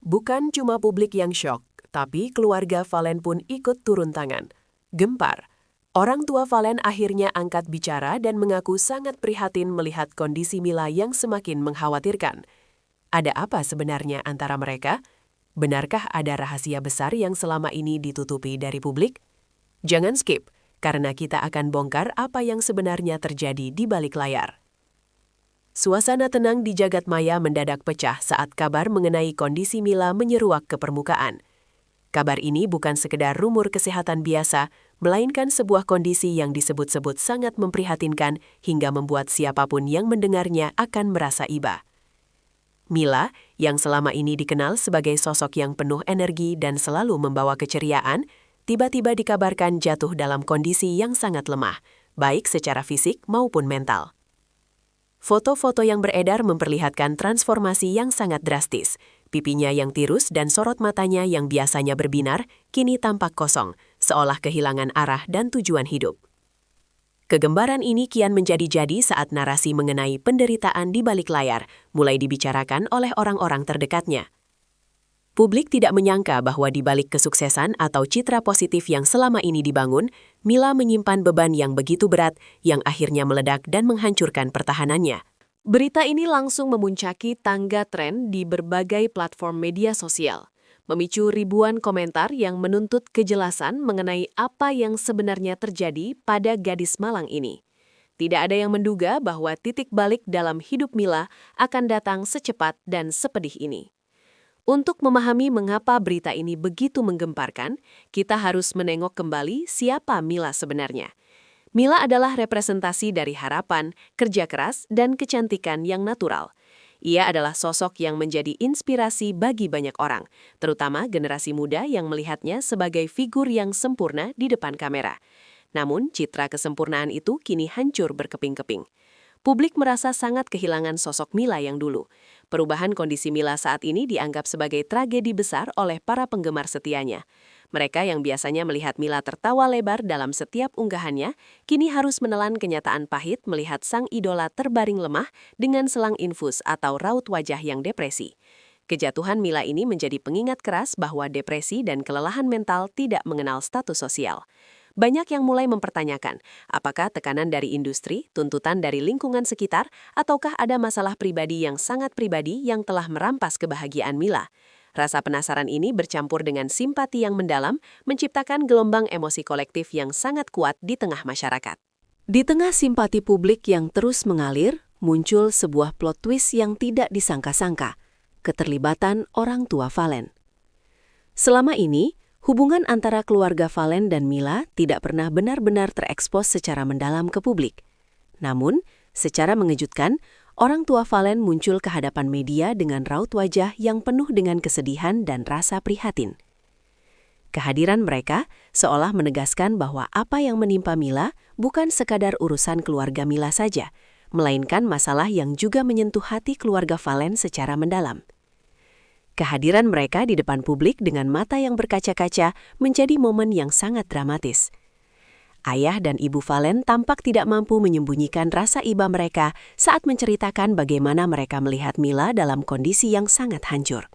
Bukan cuma publik yang syok, tapi keluarga Valen pun ikut turun tangan. Gempar. Orang tua Valen akhirnya angkat bicara dan mengaku sangat prihatin melihat kondisi Mila yang semakin mengkhawatirkan. Ada apa sebenarnya antara mereka? Benarkah ada rahasia besar yang selama ini ditutupi dari publik? Jangan skip, karena kita akan bongkar apa yang sebenarnya terjadi di balik layar. Suasana tenang di jagat maya mendadak pecah saat kabar mengenai kondisi Mila menyeruak ke permukaan. Kabar ini bukan sekedar rumor kesehatan biasa, melainkan sebuah kondisi yang disebut-sebut sangat memprihatinkan hingga membuat siapapun yang mendengarnya akan merasa iba. Mila, yang selama ini dikenal sebagai sosok yang penuh energi dan selalu membawa keceriaan, tiba-tiba dikabarkan jatuh dalam kondisi yang sangat lemah, baik secara fisik maupun mental. Foto-foto yang beredar memperlihatkan transformasi yang sangat drastis. Pipinya yang tirus dan sorot matanya yang biasanya berbinar, kini tampak kosong, seolah kehilangan arah dan tujuan hidup. Kegembaran ini kian menjadi-jadi saat narasi mengenai penderitaan di balik layar mulai dibicarakan oleh orang-orang terdekatnya. Publik tidak menyangka bahwa di balik kesuksesan atau citra positif yang selama ini dibangun, Mila menyimpan beban yang begitu berat yang akhirnya meledak dan menghancurkan pertahanannya. Berita ini langsung memuncaki tangga tren di berbagai platform media sosial, memicu ribuan komentar yang menuntut kejelasan mengenai apa yang sebenarnya terjadi pada gadis Malang ini. Tidak ada yang menduga bahwa titik balik dalam hidup Mila akan datang secepat dan sepedih ini. Untuk memahami mengapa berita ini begitu menggemparkan, kita harus menengok kembali siapa Mila sebenarnya. Mila adalah representasi dari harapan, kerja keras, dan kecantikan yang natural. Ia adalah sosok yang menjadi inspirasi bagi banyak orang, terutama generasi muda yang melihatnya sebagai figur yang sempurna di depan kamera. Namun, citra kesempurnaan itu kini hancur berkeping-keping. Publik merasa sangat kehilangan sosok Mila yang dulu. Perubahan kondisi Mila saat ini dianggap sebagai tragedi besar oleh para penggemar setianya. Mereka yang biasanya melihat Mila tertawa lebar dalam setiap unggahannya, kini harus menelan kenyataan pahit melihat sang idola terbaring lemah dengan selang infus atau raut wajah yang depresi. Kejatuhan Mila ini menjadi pengingat keras bahwa depresi dan kelelahan mental tidak mengenal status sosial. Banyak yang mulai mempertanyakan, apakah tekanan dari industri, tuntutan dari lingkungan sekitar, ataukah ada masalah pribadi yang sangat pribadi yang telah merampas kebahagiaan Mila. Rasa penasaran ini bercampur dengan simpati yang mendalam, menciptakan gelombang emosi kolektif yang sangat kuat di tengah masyarakat. Di tengah simpati publik yang terus mengalir, muncul sebuah plot twist yang tidak disangka-sangka, keterlibatan orang tua Valen. Selama ini, hubungan antara keluarga Valen dan Mila tidak pernah benar-benar terekspos secara mendalam ke publik. Namun, secara mengejutkan, orang tua Valen muncul ke hadapan media dengan raut wajah yang penuh dengan kesedihan dan rasa prihatin. Kehadiran mereka seolah menegaskan bahwa apa yang menimpa Mila bukan sekadar urusan keluarga Mila saja, melainkan masalah yang juga menyentuh hati keluarga Valen secara mendalam. Kehadiran mereka di depan publik dengan mata yang berkaca-kaca menjadi momen yang sangat dramatis. Ayah dan ibu Valen tampak tidak mampu menyembunyikan rasa iba mereka saat menceritakan bagaimana mereka melihat Mila dalam kondisi yang sangat hancur.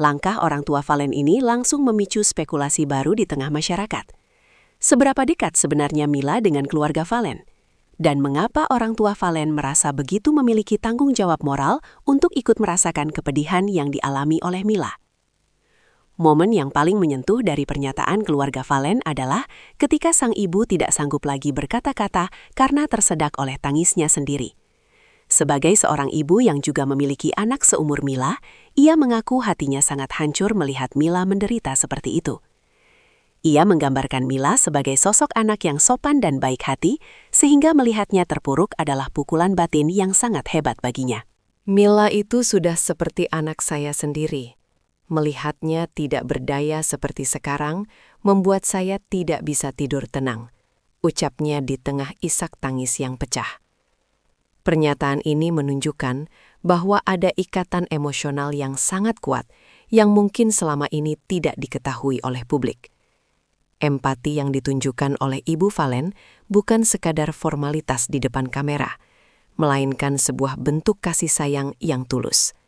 Langkah orang tua Valen ini langsung memicu spekulasi baru di tengah masyarakat. Seberapa dekat sebenarnya Mila dengan keluarga Valen? Dan mengapa orang tua Valen merasa begitu memiliki tanggung jawab moral untuk ikut merasakan kepedihan yang dialami oleh Mila? Momen yang paling menyentuh dari pernyataan keluarga Valen adalah ketika sang ibu tidak sanggup lagi berkata-kata karena tersedak oleh tangisnya sendiri. Sebagai seorang ibu yang juga memiliki anak seumur Mila, ia mengaku hatinya sangat hancur melihat Mila menderita seperti itu. Ia menggambarkan Mila sebagai sosok anak yang sopan dan baik hati, sehingga melihatnya terpuruk adalah pukulan batin yang sangat hebat baginya. Mila itu sudah seperti anak saya sendiri. Melihatnya tidak berdaya seperti sekarang, membuat saya tidak bisa tidur tenang, ucapnya di tengah isak tangis yang pecah. Pernyataan ini menunjukkan bahwa ada ikatan emosional yang sangat kuat, yang mungkin selama ini tidak diketahui oleh publik. Empati yang ditunjukkan oleh Ibu Valen bukan sekadar formalitas di depan kamera, melainkan sebuah bentuk kasih sayang yang tulus.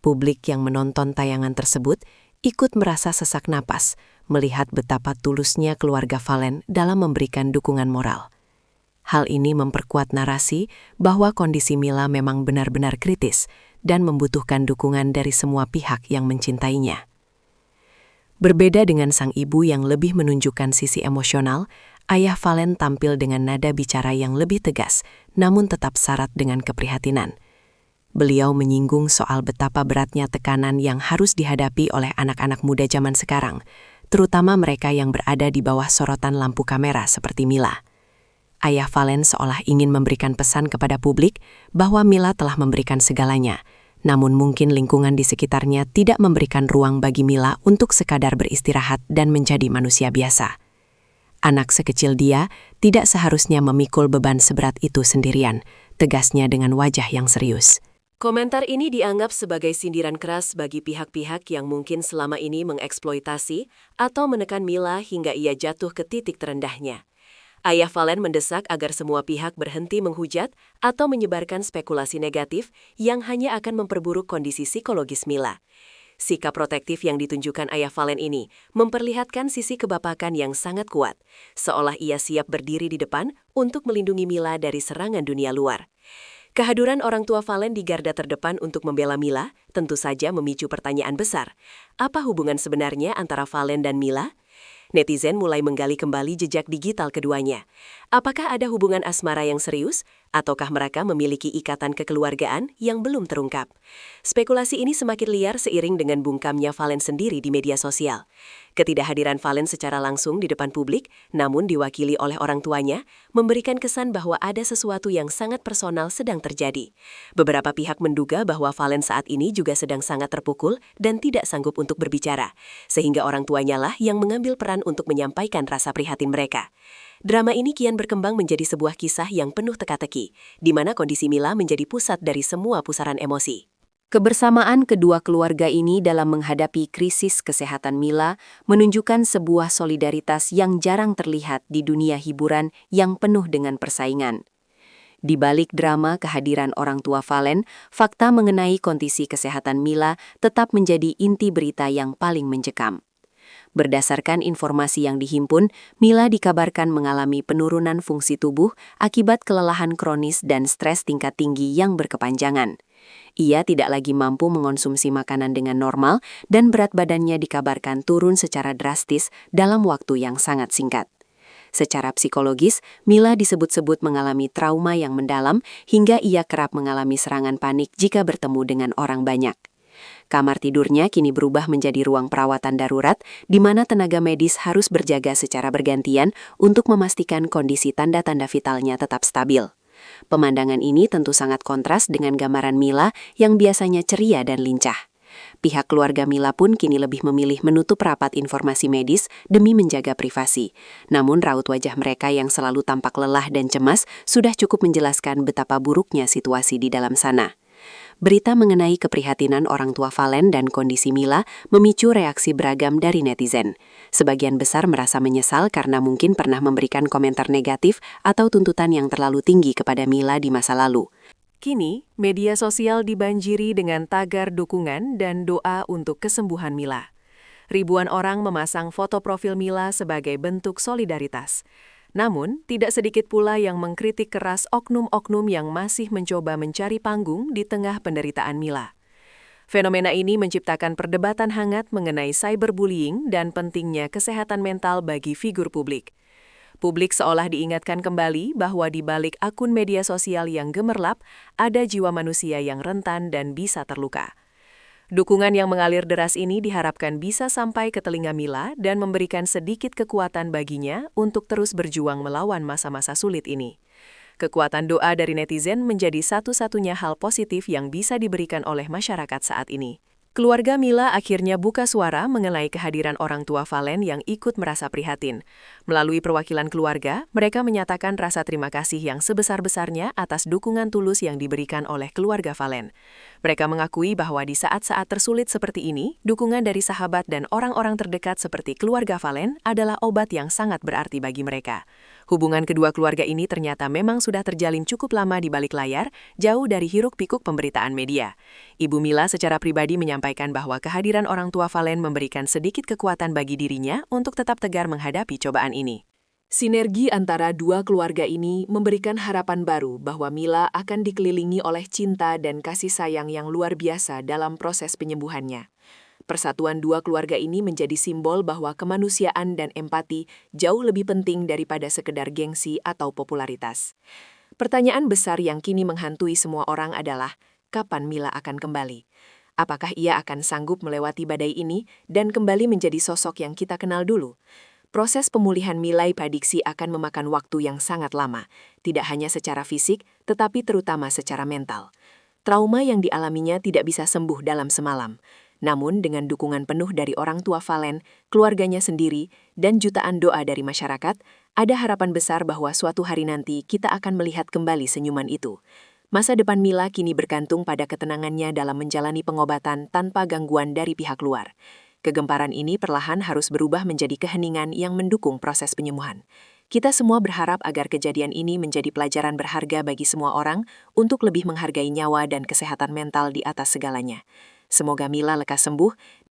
Publik yang menonton tayangan tersebut ikut merasa sesak napas melihat betapa tulusnya keluarga Valen dalam memberikan dukungan moral. Hal ini memperkuat narasi bahwa kondisi Mila memang benar-benar kritis dan membutuhkan dukungan dari semua pihak yang mencintainya. Berbeda dengan sang ibu yang lebih menunjukkan sisi emosional, ayah Valen tampil dengan nada bicara yang lebih tegas, namun tetap syarat dengan keprihatinan. Beliau menyinggung soal betapa beratnya tekanan yang harus dihadapi oleh anak-anak muda zaman sekarang, terutama mereka yang berada di bawah sorotan lampu kamera seperti Mila. Ayah Valen seolah ingin memberikan pesan kepada publik bahwa Mila telah memberikan segalanya, namun mungkin lingkungan di sekitarnya tidak memberikan ruang bagi Mila untuk sekadar beristirahat dan menjadi manusia biasa. Anak sekecil dia tidak seharusnya memikul beban seberat itu sendirian, tegasnya dengan wajah yang serius. Komentar ini dianggap sebagai sindiran keras bagi pihak-pihak yang mungkin selama ini mengeksploitasi atau menekan Mila hingga ia jatuh ke titik terendahnya. Ayah Valen mendesak agar semua pihak berhenti menghujat atau menyebarkan spekulasi negatif yang hanya akan memperburuk kondisi psikologis Mila. Sikap protektif yang ditunjukkan ayah Valen ini memperlihatkan sisi kebapakan yang sangat kuat, seolah ia siap berdiri di depan untuk melindungi Mila dari serangan dunia luar. Kehadiran orang tua Valen di garda terdepan untuk membela Mila tentu saja memicu pertanyaan besar. Apa hubungan sebenarnya antara Valen dan Mila? Netizen mulai menggali kembali jejak digital keduanya. Apakah ada hubungan asmara yang serius, ataukah mereka memiliki ikatan kekeluargaan yang belum terungkap? Spekulasi ini semakin liar seiring dengan bungkamnya Valen sendiri di media sosial. Ketidakhadiran Valen secara langsung di depan publik, namun diwakili oleh orang tuanya, memberikan kesan bahwa ada sesuatu yang sangat personal sedang terjadi. Beberapa pihak menduga bahwa Valen saat ini juga sedang sangat terpukul dan tidak sanggup untuk berbicara, sehingga orang tuanya lah yang mengambil peran untuk menyampaikan rasa prihatin mereka. Drama ini kian berkembang menjadi sebuah kisah yang penuh teka-teki, di mana kondisi Mila menjadi pusat dari semua pusaran emosi. Kebersamaan kedua keluarga ini dalam menghadapi krisis kesehatan Mila menunjukkan sebuah solidaritas yang jarang terlihat di dunia hiburan yang penuh dengan persaingan. Di balik drama kehadiran orang tua Valen, fakta mengenai kondisi kesehatan Mila tetap menjadi inti berita yang paling mencekam. Berdasarkan informasi yang dihimpun, Mila dikabarkan mengalami penurunan fungsi tubuh akibat kelelahan kronis dan stres tingkat tinggi yang berkepanjangan. Ia tidak lagi mampu mengonsumsi makanan dengan normal dan berat badannya dikabarkan turun secara drastis dalam waktu yang sangat singkat. Secara psikologis, Mila disebut-sebut mengalami trauma yang mendalam hingga ia kerap mengalami serangan panik jika bertemu dengan orang banyak. Kamar tidurnya kini berubah menjadi ruang perawatan darurat, di mana tenaga medis harus berjaga secara bergantian untuk memastikan kondisi tanda-tanda vitalnya tetap stabil. Pemandangan ini tentu sangat kontras dengan gambaran Mila yang biasanya ceria dan lincah. Pihak keluarga Mila pun kini lebih memilih menutup rapat informasi medis demi menjaga privasi. Namun raut wajah mereka yang selalu tampak lelah dan cemas sudah cukup menjelaskan betapa buruknya situasi di dalam sana. Berita mengenai keprihatinan orang tua Valen dan kondisi Mila memicu reaksi beragam dari netizen. Sebagian besar merasa menyesal karena mungkin pernah memberikan komentar negatif atau tuntutan yang terlalu tinggi kepada Mila di masa lalu. Kini, media sosial dibanjiri dengan tagar dukungan dan doa untuk kesembuhan Mila. Ribuan orang memasang foto profil Mila sebagai bentuk solidaritas. Namun, tidak sedikit pula yang mengkritik keras oknum-oknum yang masih mencoba mencari panggung di tengah penderitaan Mila. Fenomena ini menciptakan perdebatan hangat mengenai cyberbullying dan pentingnya kesehatan mental bagi figur publik. Publik seolah diingatkan kembali bahwa di balik akun media sosial yang gemerlap, ada jiwa manusia yang rentan dan bisa terluka. Dukungan yang mengalir deras ini diharapkan bisa sampai ke telinga Mila dan memberikan sedikit kekuatan baginya untuk terus berjuang melawan masa-masa sulit ini. Kekuatan doa dari netizen menjadi satu-satunya hal positif yang bisa diberikan oleh masyarakat saat ini. Keluarga Mila akhirnya buka suara mengenai kehadiran orang tua Valen yang ikut merasa prihatin. Melalui perwakilan keluarga, mereka menyatakan rasa terima kasih yang sebesar-besarnya atas dukungan tulus yang diberikan oleh keluarga Valen. Mereka mengakui bahwa di saat-saat tersulit seperti ini, dukungan dari sahabat dan orang-orang terdekat seperti keluarga Valen adalah obat yang sangat berarti bagi mereka. Hubungan kedua keluarga ini ternyata memang sudah terjalin cukup lama di balik layar, jauh dari hiruk-pikuk pemberitaan media. Ibu Mila secara pribadi menyampaikan bahwa kehadiran orang tua Valen memberikan sedikit kekuatan bagi dirinya untuk tetap tegar menghadapi cobaan ini. Sinergi antara dua keluarga ini memberikan harapan baru bahwa Mila akan dikelilingi oleh cinta dan kasih sayang yang luar biasa dalam proses penyembuhannya. Persatuan dua keluarga ini menjadi simbol bahwa kemanusiaan dan empati jauh lebih penting daripada sekedar gengsi atau popularitas. Pertanyaan besar yang kini menghantui semua orang adalah, kapan Mila akan kembali? Apakah ia akan sanggup melewati badai ini dan kembali menjadi sosok yang kita kenal dulu? Proses pemulihan Milai Padiksi akan memakan waktu yang sangat lama, tidak hanya secara fisik, tetapi terutama secara mental. Trauma yang dialaminya tidak bisa sembuh dalam semalam. Namun dengan dukungan penuh dari orang tua Valen, keluarganya sendiri, dan jutaan doa dari masyarakat, ada harapan besar bahwa suatu hari nanti kita akan melihat kembali senyuman itu. Masa depan Mila kini bergantung pada ketenangannya dalam menjalani pengobatan tanpa gangguan dari pihak luar. Kegemparan ini perlahan harus berubah menjadi keheningan yang mendukung proses penyembuhan. Kita semua berharap agar kejadian ini menjadi pelajaran berharga bagi semua orang untuk lebih menghargai nyawa dan kesehatan mental di atas segalanya. Semoga Mila lekas sembuh